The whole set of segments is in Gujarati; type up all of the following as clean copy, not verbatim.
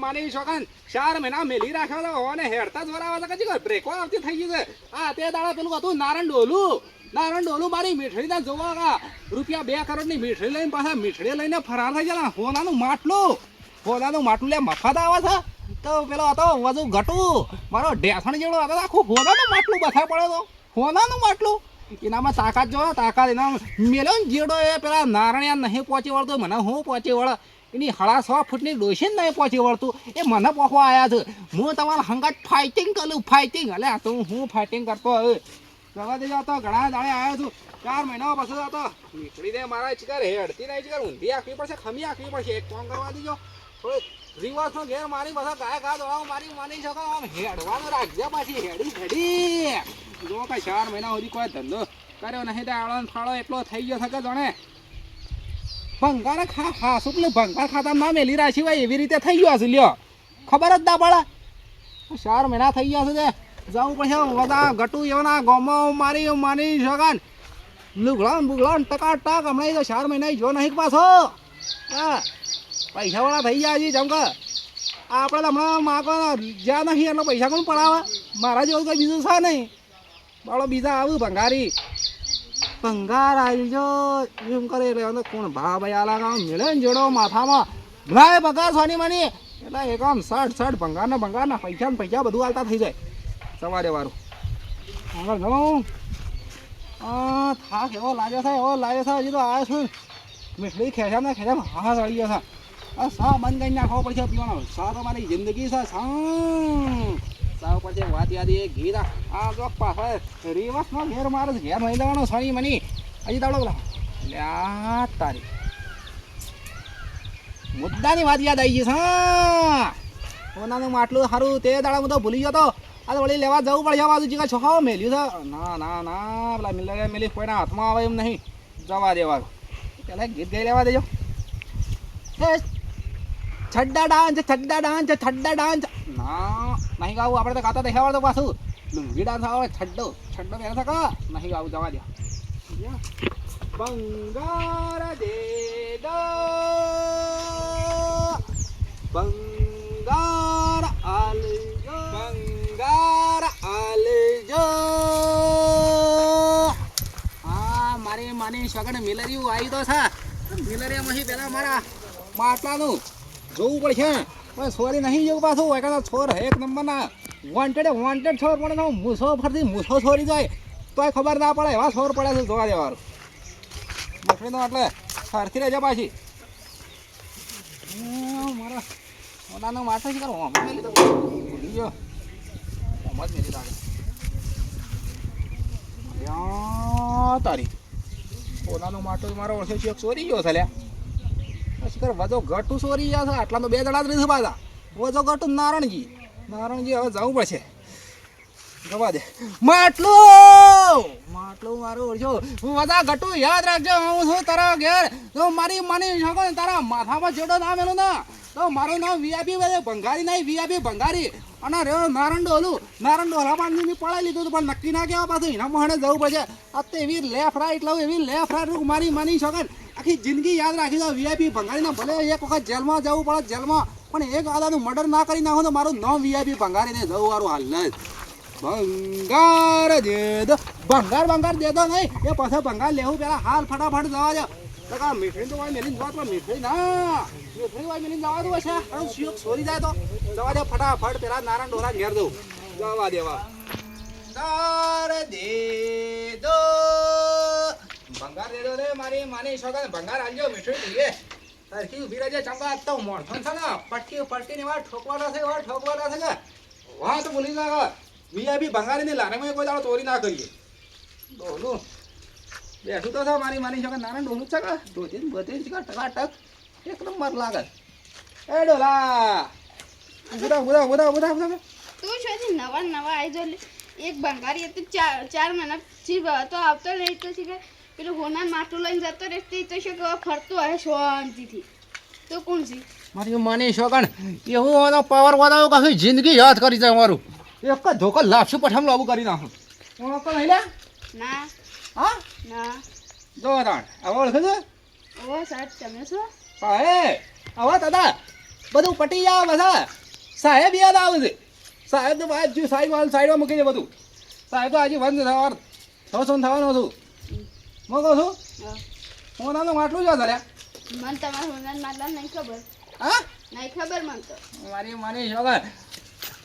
માની શોખન 4 મહિના મેલી રાખ્યો તો અને હેડતા જ વરાવા તો કજી બ્રેકો આવતી થઈ ગઈ છે. આ તે દાડા પેલું હતું નારણ ડોલું મારી મીઠડી ના જોવા રૂપિયા 2 કરોડની મીઠડી લઈને પાછા મીઠડી લઈને ફરાર થઈ ગયા. હોનાનું માટલું લે મફત આવે છે તો પેલો હતો વધુ ઘટું મારો ઢેસણ જેવડો હતો આખું હોનાનું માટલું બથા પડે તો હોનાનું માટલું એનામાં તાકાત જો તાકાત એના મેલો ને જેડો એ પેલા નારણિયા નહીં પહોંચી વળતો મને હું પહોંચી વળ એની 1.5 ફૂટની ડોસી નહીં પહોંચી વળતું એ મને પહોંચવા આવ્યા છે. હું તમારા હંગાત ફાઇટિંગ એટલે તો હું ફાઇટિંગ કરતો હવે જવા દેજો તો ઘણા દાડે આવ્યો છું 4 મહિના પછી હતો નીકળી દે મારા ચિકર હેડતી નહીં ચિકર ઊંધી આખવી પડશે ખમી આખવી પડશે. એક કામ કરવા દેજો થોડું રિવર્સનો ઘેર મારી બધા ગાય દોડાવું મારી માની શકો આમ હેડવાનું રાખજે પાછી હેડી જો કઈ 4 મહિના સુધી કોઈ ધંધો કર્યો નહીં તો આળો ફાળો એટલો થઈ ગયો શકે જાણે ભંગાર ખાસું પેલું ભંગાર ખાતા ના મેલી રાખી હોય એવી રીતે થઈ ગયો હશે લ્યો ખબર જ ના પડે. 4 મહિના થઈ ગયા છે જવું પડશે બધા ગટું એવાના ગોમો માની શકાન લુગડા ટકાટક હમણાં તો 4 મહિના જો નહીં પાછો હા પૈસાવાળા થઈ ગયા હજી જેમ કે આપણે હમણાં માગો જ્યાં નહીં એટલો પૈસા કોણ પડાવે મારા જેવું કંઈ બીજું છે નહીં બાળો બીજા આવું ભંગાર આવી જો એમ કરે એટલે કોણ ભા ભાઈ આલા કામ મેળે ને જોડો માથામાં ભલાય પગાર સોની મની એટલે એક આમ શર્ટ ભંગારના પૈસા બધું હાલતા થઈ જાય સવારે વારું આગળ ઘણું થાક એવો લાગે છે હજી તો આવ્યો છું મીઠડી ખેંચામ હા ચડી ગયો છે આ સા બંધ કરી નાખવો પડશે પીવાનો સા તો મારી જિંદગી છે સા પછી વાત યાદ એ ગીત આ જો પાછળ રિવર્સમાં ઘેર મારે ઘેર નહીં લેવાનો સોની મની હજી તાવડો બોલા એટલે આ તારી મુદ્દાની વાત યાદ આવી ગઈ છે સોનાનું માટલું સારું તે દાડા હું તો ભૂલી ગયો તો આ તો વળી લેવા જવું પડે બાજુ જીકા છોખાઓ મેલ્યું છે ના પેલા મેલી કોઈના હાથમાં આવે એમ નહીં જવા દેવાનું પેલા ગીત ગઈ લેવા દેજો છડ્ડા ડાન્સ ના નહીં ગાવું આપણે તો ગાતા દેખાવા તો પાછું લુંગી ડાન્સ આવે છડ્ડો પહેરે શકો નહીં ગાવું જવા દે બંગાર દે દો બંગાર આલજો હા મારી માની સગન મિલરિયું આવી તો છે મિલરિયામાંથી પેલા મારા માટલાનું જોવું પડશે પણ સોરી નહીં જવું પાછું એકાદા છોર એક નંબરના વોન્ટેડ છોર પડે મૂસો ફરતી મૂસો છોરી જાય તોય ખબર ના પડે એવા છોર પડે છે જોવા દેવાનું મફળીનો એટલે સરખી રહેજો પાછી મારા સોનાનો માટલો છે કરો મેલી તો ભૂલી ગયો જ મેલી લાગે તારી સોનાનો માટલો મારો ઓળખે છે ચોરી ગયો છે લ્યા વજો ગટું સોરી ગયા છે આટલા તો 2 દડા જ રહી પાછા વજો ગટું નારણજી હવે જવું પડશે જવા દે માટલું મારું ઓળખો બધા ગટું યાદ રાખજો હું છું તારા ઘેર તો મારી માની શકો ને તારા માથામાં જેડો નામ એનું ના તો મારું નામ વીઆઈપી ભંગારી નહીં વીઆઈપી ભંગારી અને રે નારણ ડોલા પાણી પડાવી લીધું પણ નક્કી ના કહેવા પાછું એના મોહણે જવું પડશે અત્યારે એવી લેફ્ટ રાઈટ મારી માની શકો આખી જિંદગી યાદ રાખી દો વીઆઈપી ભંગારીને ભલે એક વખત જેલમાં જવું પડે જેલમાં પણ એક આદાનું મર્ડર ના કરી નાખો તો મારું નામ વીઆઈપી ભંગારીને જવું વાળું હાલ જ ભંગાર દે દો ભંગાર દે દો નહીં એ પછી ભંગાર લેવું પેલા હાલ ફટાફટ જવા દો તો મીઠડી તો મેલીને જવા તો મીઠડી મેલીને જવા દો છે સોરી જાય તો જવા દે ફટાફટ પેલા નારણ ડોરા ઘેર દઉં જવા દેવા દે દો ભંગાર દે દો રે મારી માની છોકરા ભંગાર આલજો મીઠડી જોઈએ સરખી ઉભી રહેજે ચંગા તો મોણસન છે ને પટકી ની વાર ઠોકવાના છે કે વાહ તો ભૂલી જાય વીઆઈપી ભંગારીને લારેમાં કોઈ દાડો ચોરી ના કરીએ ડોલું બેઠું તો છે મારી માની છોકરા નાના ડોલું છે કે બધી ટકાટક એક નંબર લાગે એ ડોલા બુધા તું છે નવા આવી જો એક ભંગારી હતું 4 મહિના જીવ તો આવતો રહી તો છે પેલું હોના માટલું લઈને જતો રહેતી તો શું કે ફરતો હે શાંતિથી તો કોણ છે મારી માની છોકરા એવું એનો પાવર વધારો કશું જિંદગી યાદ કરી જાય મારું એક જ ધોકો લાપસી પઠામ લાવું કરી નાખું ઓળખતો નહીં લે ના હા ના જો તાણ હવે ઓળખે છે ઓ સાહેબ તમે છો પાહે આવો દાદા બધું પટી જાય બધા સાહેબ યાદ આવે છે સાહેબ તો વાત જો સાઈડમાં મૂકી દે બધું સાહેબ તો આજે બંધ થવા થવાનું હતું હું કહું છું હા. હોનાનું માટલું જ ધર્યા મને તમારા હોનાર માટલા નહીં ખબર હા નહીં ખબર મને તો મારી શોગર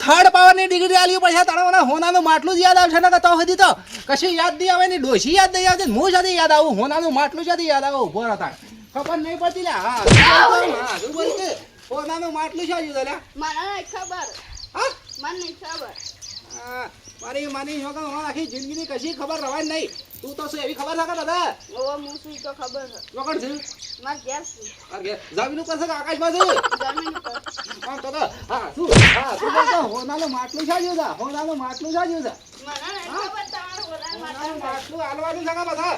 થર્ડ પાવરની ડિગ્રી આલી પછી તારા હોનાનું માટલું જ યાદ આવશે ને તો સુધી તો કશું યાદ નહીં આવે ને ડોશી યાદ નહીં આવશે હું સાથે યાદ આવું હોનાનું માટલું સાથે યાદ આવું ઉભો હતા ખબર નહીં પડતી લે હા શું બોલશે હોનાનું માટલું છે હજુ લે મને નહીં ખબર હા મને નહીં ખબર મારી શોગર હું આખી જિંદગીની કશી ખબર રવાય નહીં તું તો શું એવી ખબર છે કે દાદા ઓવો હું શું તો ખબર છે વગર છે મારે ઘેર છે અરે જમીન ઉપર છે કે આકાશમાં છે જમીન ઉપર હા તો શું બોલતો હોનાનું માટલું છે હજુ હોનાનું માટલું છે હજુ મને નહીં ખબર તમારા હોનાર માટલા માટલું હાલવાનું છે કે બધા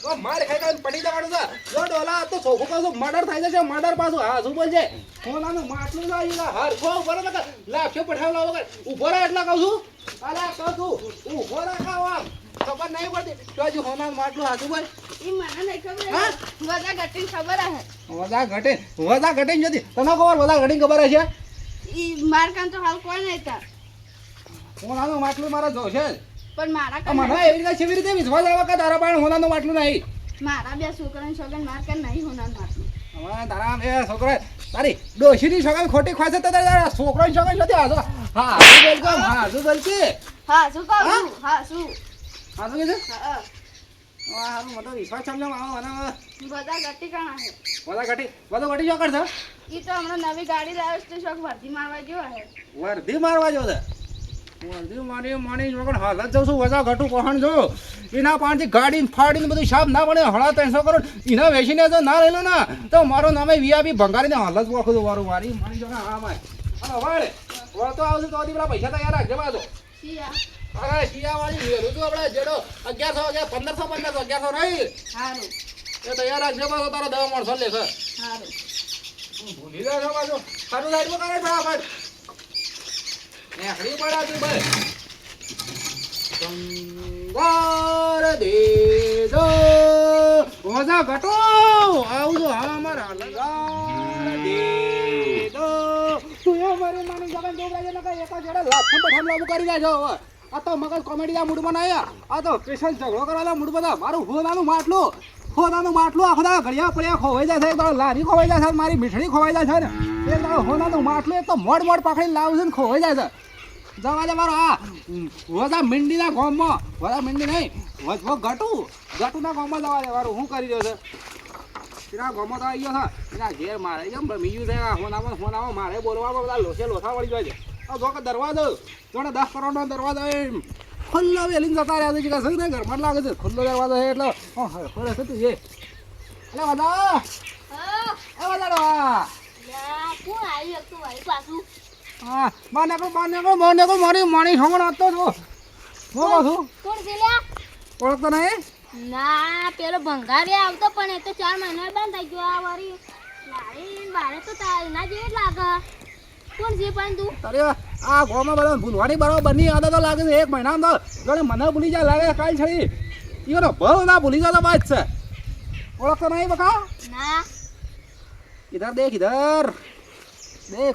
તો માર ખાઈ ખાઈને પડી જવાનું છે જો ડોલા તો સોખું પાછું મર્ડર થાય છે મર્ડર પાછું હા શું બોલશે હોનાનું માટલું છે હજુ હર ખો ઉભો રહે ને લાફ્યો પઠાવ લાવો ઉભો રહે એટલે કહું છું અલા કહું છું ઉભો રાખાવ આમ ખબર નહીં પડતી તો હજુ હોનાનું માટલું હાથું બોલ એ મને નહીં ખબર હા? બધા ઘટીને ખબર હે વદા ઘટે જતી તને ખબર વદા ઘટી ખબર હશે ઈ માર કામ તો હાલ કોઈ નહીં તા હોનાનું માટલું મારા જોશે જ પણ મારા તો કામ મને એવી રીતે કેવી રીતે વિશ્વાસ આવે કે તારા પાસે હોનાનું માટલું નહીં મારા બે છોકરાને છોકરાને માર કામ નહીં હોનાર માટલું હવે તારા બે છોકરા તારી ડોશીની છોકરી ખોટી ખવાશે તો તારા છોકરાની છોકરી નથી હાજો હા શું બોલશે હા શું કહું છું હા શું હા શું કે છે હા હારું મને વિશ્વાસ સમજાવ મને બધા ઘટી કાણા હે બધો ઘટી શું કરશે ઈ તો હમણાં નવી ગાડી લાવ્યો છે શોખ વર્ધી મારવા જેવો હે વર્ધી મારવા જો છે વર્ધી મારી છોકર હાલત જાઉં છું વજા ઘટું કોહણ જો એના પાણથી ગાડી ફાડીને બધું સાફ ના પડે 350 કરોડ એના વેચીને જો ના રહેલો ને તો મારું નામે વીઆઈપી ભંગારીને હાલત વાખું છું મારી છોકરા હા મારે હા વાળે વળતો આવશે તો પેલા પૈસા તૈયાર રાખજે બાજુ શિયા અરે શિયાવાળી ઋતુ આપણે જેડો 1100 1100 નહીં હારું એ તૈયાર રાખજે બાજુ તારો 10 માણસો લે સર હારું ભૂલી જાય છો બાજુ સારું સાઈડમાં કરે ફટાફટ નેકડી પડા તું ભાઈ સંગાર દે દો ઓજા ઘટો આવજો હા મારા લંગાર દે દો તું એ મારી માની જગન જોગરા જે નકા એકા જેડા લાખમ પઠામ લાગુ કરી જાજો હવે આ તો મગજ કોમેડી ના મૂડ બનાયા આ તો સ્પેશિયલ ઝઘડો કરવાના મૂડ બના મારું હોનાનું માટલું આખો દા ઘડિયા પડ્યા ખોવાઈ જાય છે તો લારી ખોવાઈ જાય છે મારી મીઠડી ખોવાઈ જાય છે ને એ તો હોનાનું માટલું એક તો મોડ પકડી લાવશે ને ખોવાઈ જાય છે જવા દે મારો આ વજા મીંડીના ગામમાં વજા મીંડી નહીં વજવો ગટુના ગામમાં જવા દે મારું શું કરી રહ્યો છે એના ગામમાં તો આવી ગયો છે એના ઘેર મારે કેમ બીજું છે ફોનામાં મારે બોલવામાં બધા લોસા વળી જાય છે જો કે દરવાજો જોડે 10 કરોડનો દરવાજો ખુલ્લો વેલીને જતા રહ્યા છે કે શું ને ઘરમાં લાગે છે ખુલ્લો દરવાજો છે એટલે ખોલે છે તું એ એટલે બધા એ બધા કોણ આવ્યું તું મારી પાછું હા માને કો મારી હમણ આતો છો હું કહું છું કોણ છે લ્યા? ઓળખતો નહીં ના પેલો ભંગારી આવતો પણ એ તો 4 મહિના બંધ થઈ ગયો આ વારી લારી બારે તો ના જેવી જ લાગે. કોણ છે પણ તું? અરે આ ગોમાં બધા ભૂલવાની બરાબરની આદતો લાગે છે 1 મહિનામાં તો જોડે મને ભૂલી જાય લાગે કાલ છડી ઈનો બહુ ના ભૂલી જતો બાદ છે ઓળખતો નહીં બકા ના. ઇધર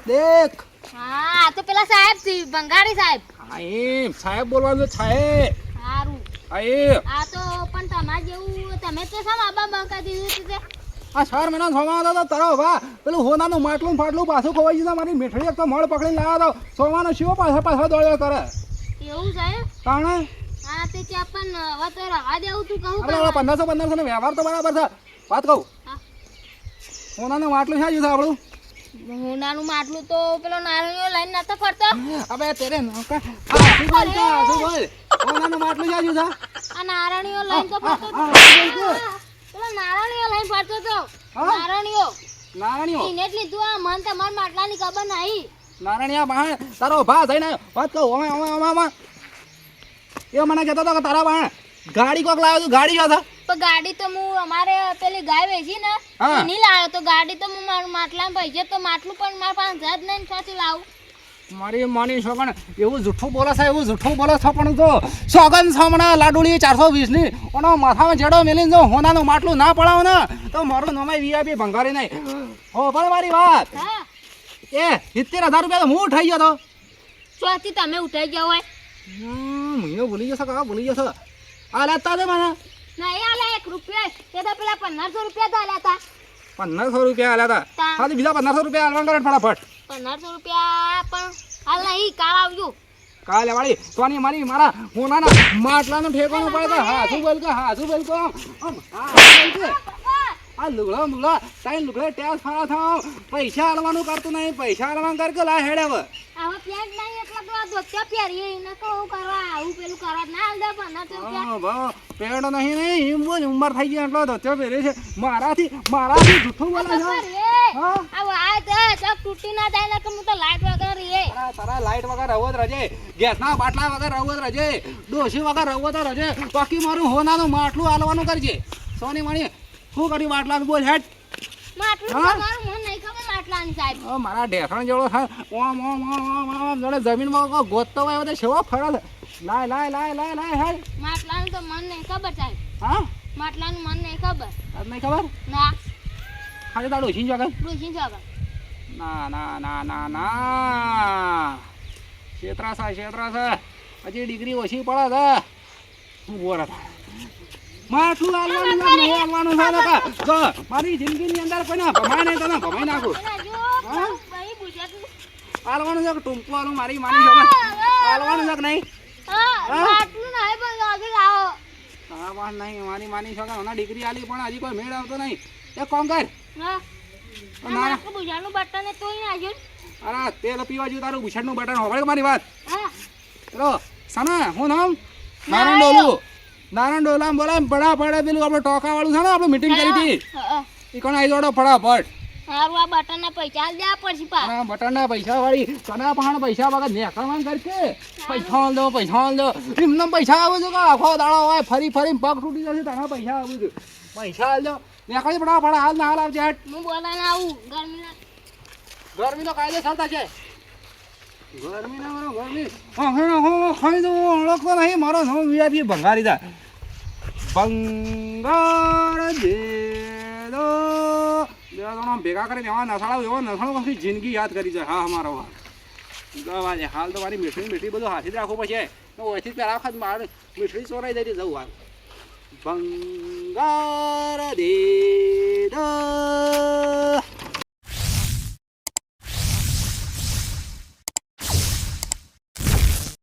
દેખ હા આ તો પેલા સાહેબ છે ભંગારી સાહેબ. હા એ સાહેબ બોલવાનું છે સાહેબ સારું. હા એ આ તો પણ તમાર જેવું તમે તો સમ આબા બંકા દીધું છે. આ 4 મહિના સોમાં હતો તો તારો વા પેલું હોનાનું માટલું ફાટલું પાછું ખોવાઈ ગયું મારી મીઠડી એક તો મળ પકડીને લાવ્યા તો સોવાનો શિવો પાછા દોડ્યો કરે એવું છે? તાણે હા તે ત્યાં પણ હવે તો રવા દેવું તું કહું આપણે 1500 નો વ્યવહાર તો બરાબર છે વાત કહું હા. હોનાનું માટલું છે છે આપણું હોનાનું માટલું તો પેલો નારણીઓ લઈને નતો ફરતો. અબે તેરે નોકા શું બોલ હોનાનું માટલું છે છે આ નારણીઓ લઈને તો ફરતો હતો. પેલો નારણીઓ લઈને ફરતો હતો. હા? નારણીઓ નારણીઓ એને જ લીધું આ મન તમાર માટલાની ખબર નહીં. નારણીયા બહાર તારો ભા થઈને વાત કહું ઓમે એ મને કહેતો હતો કે તારા બહાર ગાડી કોક લાવ્યો તું ગાડી છે પણ ગાડી તો હું અમારે પેલી ગાય વેચી ને હા. એની લાવ્યો તો ગાડી તો હું મારું માટલામાં પૈસે તો માટલું પણ મારા પાસે જ નહીં ક્યાંથી લાવું. મારી માની છોકણ એવું જૂઠું બોલે છે પણ જો સોગન સામણા લાડુળી 420 ની ઓનો માથામાં જેડો મેલીને જો હોનાનું માટલું ના પડાવો ને તો મારું નામે વીઆઈપી ભંગારી નહીં હો પણ મારી વાત હા એ 70,000 રૂપિયા તો હું ઉઠાઈ ગયો તો ચોથી તમે ઉઠાઈ ગયા હોય મહિનો ભૂલી જશો કાકા ભૂલી જશો આ લેતા દે મને નહીં આલે 1 રૂપિયા તે તો પેલા 1500 રૂપિયા તો આલ્યા હતા 1500 રૂપિયા આલ્યા હતા તા. ખાલી બીજા 1500 રૂપિયા આલવા કરે ફટાફટ 1500 રૂપિયા પણ હાલ નહીં કાલ આવજો કાલે વાળી તોની મારી મારા હોનાના માટલાનો ઠેકાણો પડે તો હાથું બોલ કે હાથું બોલ કે આ લુગડા મુગડા તાઈ લુગડા ટેસ ફાળા થાવ પૈસા આલવાનું કરતું નહીં પૈસા આલવાનું કર કે લા હેડે હવે આવા પેન્ટ નહીં એટલે તો આ ધોતિયા પહેરીએ એને કહું કરવા આવું પેલું કરવા ના આલ દે 1500 રૂપિયા ભાવ પેડ નહીં એમ બોલ ઉંમર થઈ ગઈ એટલો ધોત્યો પહેરે છે મારાથી જૂઠું બોલે છે હા આવો આ તો ચક તૂટી ના જાય ને કે હું તો લાઈટ વગર રહે તારા લાઈટ વગર રહો જ રજે ગેસના બાટલા વગર રહો જ રજે ડોસી વગર રહો તો રજે બાકી મારું હોનાનું માટલું આલવાનું કરજે સોની મણી શું કર્યું માટલાનું બોલ હેડ માટલું હા? તમારું મને નહીં ખબર માટલાની સાહેબ મારા ઢેસણ જેવડો થાય ઓમ ઓમ ઓમ ઓમ ઓમ જોડે જમીનમાં કોઈ ગોતતો હોય બધે સેવા ફરે છે લાય હેડ માટલાનું તો મને નહીં ખબર સાહેબ હા માટલાનું મને નહીં ખબર આજ નહીં ખબર ના ખાલી તાર ડોસી જો ડોશી ખબર ના છેતરા છે હજી ડિગ્રી ઓછી પડે છે હું બોર હતા માટલું આલવાનું છે નહીં આલવાનું છે ને કા જો મારી જિંદગીની અંદર કોઈને ભમાય નહીં તને ભમાઈ નાખું એના જો હા? ભાઈ પૂછ્યા આલવાનું છે કે ટૂંકું આલું મારી માની જોડે આલવાનું છે કે નહીં હા હા? માટલું નહીં પણ આગળ લાવો હા પણ નહીં માની છો કે હમણાં ડિગ્રી આલી પણ હજી કોઈ મેળ આવતો નહીં એક કામ કર હા ના માટલું પૂછાનું બટન તોય નાખ્યું અરે તેલ પીવા જેવું તારું બુછડનું બટન હોભળ મારી વાત હા ચલો સના હું નામ નારાયણ ડોલુ નારાયણ ડોલા બોલાય પડા પડે પેલું આપણે ટોકા વાળું છે ને આપણે મીટિંગ કરી હતી હા એ કોણ આવી દોડો ફટાફટ હારું આ બટન ના પૈસા આલ દેવા પડશે પા અને બટનના પૈસા વાળી તને પણ પૈસા વગર નેકળવાનું કરશે પૈસા આલ દો એમને પૈસા આવે છે કે આખો દાડો હોય ફરી પગ તૂટી જશે તને પૈસા આવે છે પૈસા આલ દો નેકળી ફટાફટ હાલ ના હાલ આવજે હટ હું બોલાને આવું ગરમીનો કાયદો ચાલતા છે ગરમીના મારો ગરમી ખાઈ દઉં ઓળખતો નહીં મારો નામ વીઆઈપી ભંગારી દા ભંગાર દે દો બે જણા ભેગા કરીને એવા નસાળો પછી જિંદગી યાદ કરી જાય હા અમારો વાજે હાલ તો મારી મીઠડી બધું હાથી જ રાખવું પડશે ઓછી પહેલા વખત મારે મીઠડી ચોરાઈ દઈ જવું હાલ ભંગાર દે દો